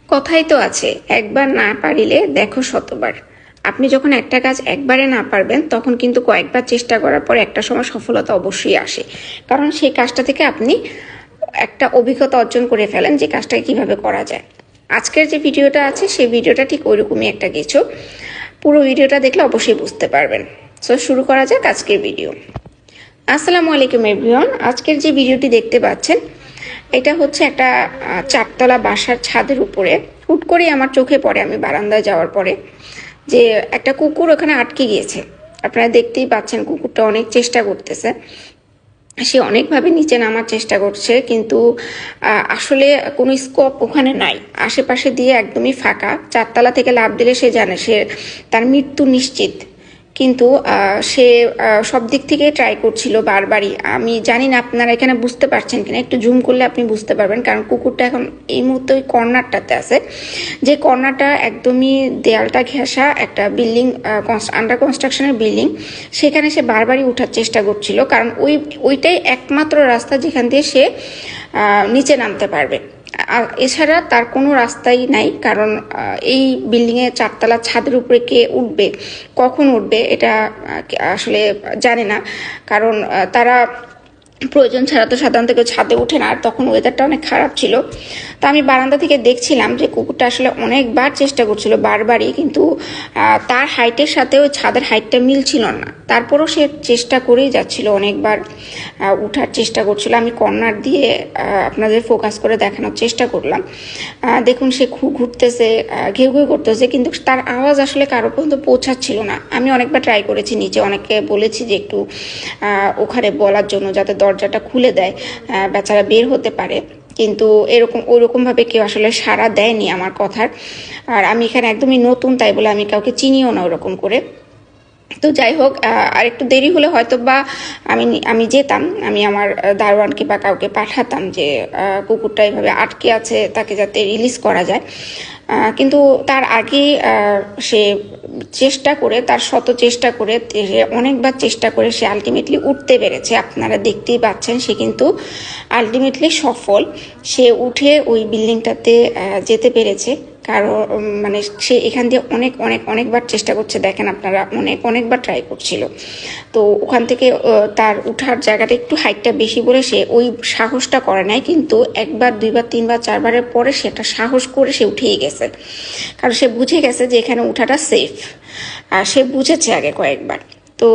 কথাই তো আছে, একবার না পারিলে দেখো শতবার। আপনি যখন একটা কাজ একবারে না পারবেন তখন কিন্তু কয়েকবার চেষ্টা করার পর একটা সময় সফলতা অবশ্যই আসে। কারণ সেই কাজটা থেকে আপনি একটা অভিজ্ঞতা অর্জন করে ফেলেন যে কাজটাকে কিভাবে করা যায়। আজকের যে ভিডিওটা আছে সেই ভিডিওটা ঠিক ওইরকমই একটা কিছু। পুরো ভিডিওটা দেখলে অবশ্যই বুঝতে পারবেন। সো শুরু করা যাক আজকের ভিডিও। আসসালামু আলাইকুম এভরিওয়ান। আজকের যে ভিডিওটি দেখতে পাচ্ছেন এটা হচ্ছে একটা চারতলা বাসার ছাদের উপরে হুট করেই আমার চোখে পড়ে আমি বারান্দায় যাওয়ার পরে যে একটা কুকুর ওখানে আটকে গিয়েছে। আপনারা দেখতেই পাচ্ছেন কুকুরটা অনেক চেষ্টা করতেছে, সে অনেকভাবে নিচে নামার চেষ্টা করছে, কিন্তু আসলে কোনো স্কোপ ওখানে নাই। আশেপাশে দিয়ে একদমই ফাঁকা। চারতলা থেকে লাফ দিলে সে জানে সে তার মৃত্যু নিশ্চিত, কিন্তু সে সব দিক থেকে ট্রাই করছিল বারবারই। আমি জানি না আপনারা এখানে বুঝতে পারছেন কিনা, একটু জুম করলে আপনি বুঝতে পারবেন, কারণ কুকুরটা এখন এই মুহূর্তে ওই কর্নারটাতে আছে, যে কর্নারটা একদমই দেয়ালটা ঘেঁষা একটা বিল্ডিং, আন্ডার কনস্ট্রাকশনের বিল্ডিং। সেখানে সে বারবারই ওঠার চেষ্টা করছিল, কারণ ওইটাই একমাত্র রাস্তা যেখান দিয়ে সে নিচে নামতে পারবে। আর এছাড়া তার কোনো রাস্তাই নাই, কারণ এই বিল্ডিংয়ে চারতলা ছাদের উপরে কে উঠবে, কখন উঠবে এটা আসলে জানে না। কারণ তারা প্রয়োজন ছাড়া তো সাধারণত কেউ ছাদে ওঠে না, আর তখন ওয়েদারটা অনেক খারাপ ছিল। তো আমি বারান্দা থেকে দেখছিলাম যে কুকুরটা আসলে অনেকবার চেষ্টা করছিল বারবারই, কিন্তু তার হাইটের সাথে ওই ছাদের হাইটটা মিলছিল না। তারপরও সে চেষ্টা করেই যাচ্ছিল, অনেকবার উঠার চেষ্টা করছিল। আমি কর্নার দিয়ে আপনাদের ফোকাস করে দেখানোর চেষ্টা করলাম। দেখুন সে ঘুরতেছে, ঘেউ ঘেউ করতেছে, কিন্তু তার আওয়াজ আসলে কারো পর্যন্ত পৌঁছাচ্ছিল না। আমি অনেকবার ট্রাই করেছি নিচে, অনেককে বলেছি যে একটু ওখানে বলার জন্য যাতে দরজাটা খুলে দেয়, বেচারা বের হতে পারে, কিন্তু ওইরকমভাবে কেউ আসলে সাড়া দেয়নি আমার কথার। আর আমি এখানে একদমই নতুন, তাই বলে আমি কাউকে চিনিও না ওরকম করে। তো যাই হোক, আর একটু দেরি হলে হয়তো বা আমি যেতাম, আমি আমার দারোয়ানকে বা কাউকে পাঠাতাম যে কুকুরটা এইভাবে আটকে আছে, তাকে যাতে রিলিজ করা যায়। কিন্তু তার আগে সে চেষ্টা করে, তার শত চেষ্টা করে, অনেকবার চেষ্টা করে সে আলটিমেটলি উঠতে পেরেছে। আপনারা দেখতেই পাচ্ছেন সে কিন্তু আলটিমেটলি সফল। সে উঠে ওই বিল্ডিংটাতে যেতে পেরেছে, কারণ মানে সে এখান দিয়ে অনেকবার চেষ্টা করছে। দেখেন আপনারা, অনেকবার ট্রাই করছিল। তো ওখান থেকে তার উঠার জায়গাটা একটু হাইটটা বেশি বলে সে ওই সাহসটা করে নাই, কিন্তু একবার, দুইবার, তিনবার, চারবারের পরে সেটা সাহস করে সে উঠেই গেছে। কারণ সে বুঝে গেছে যে এখানে উঠাটা সেফ, আর সে বুঝেছে আগে কয়েকবার। তো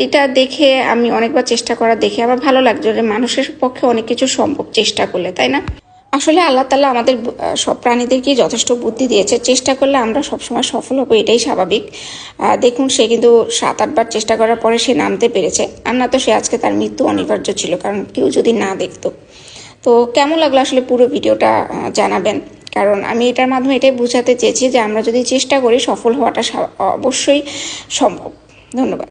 এটা দেখে আমি অনেকবার চেষ্টা করা দেখে আমার ভালো লাগছে যে মানুষের পক্ষে অনেক কিছু সম্ভব চেষ্টা করলে, তাই না? আসলে আল্লাহ তাআলা আমাদের সব প্রাণীদেরকেই যথেষ্ট বুদ্ধি দিয়েছে, চেষ্টা করলে আমরা সবসময় সফল হবো, এটাই স্বাভাবিক। দেখুন সে কিন্তু 7-8বার চেষ্টা করার পরে সে নামতে পেরেছে, আর না তো সে আজকে তার মৃত্যু অনিবার্য ছিল, কারণ কেউ যদি না দেখতো। তো কেমন লাগলো আসলে পুরো ভিডিওটা জানাবেন, কারণ আমি এটার মাধ্যমে এটাই বোঝাতে চেয়েছি যে আমরা যদি চেষ্টা করি সফল হওয়াটা অবশ্যই সম্ভব। ধন্যবাদ।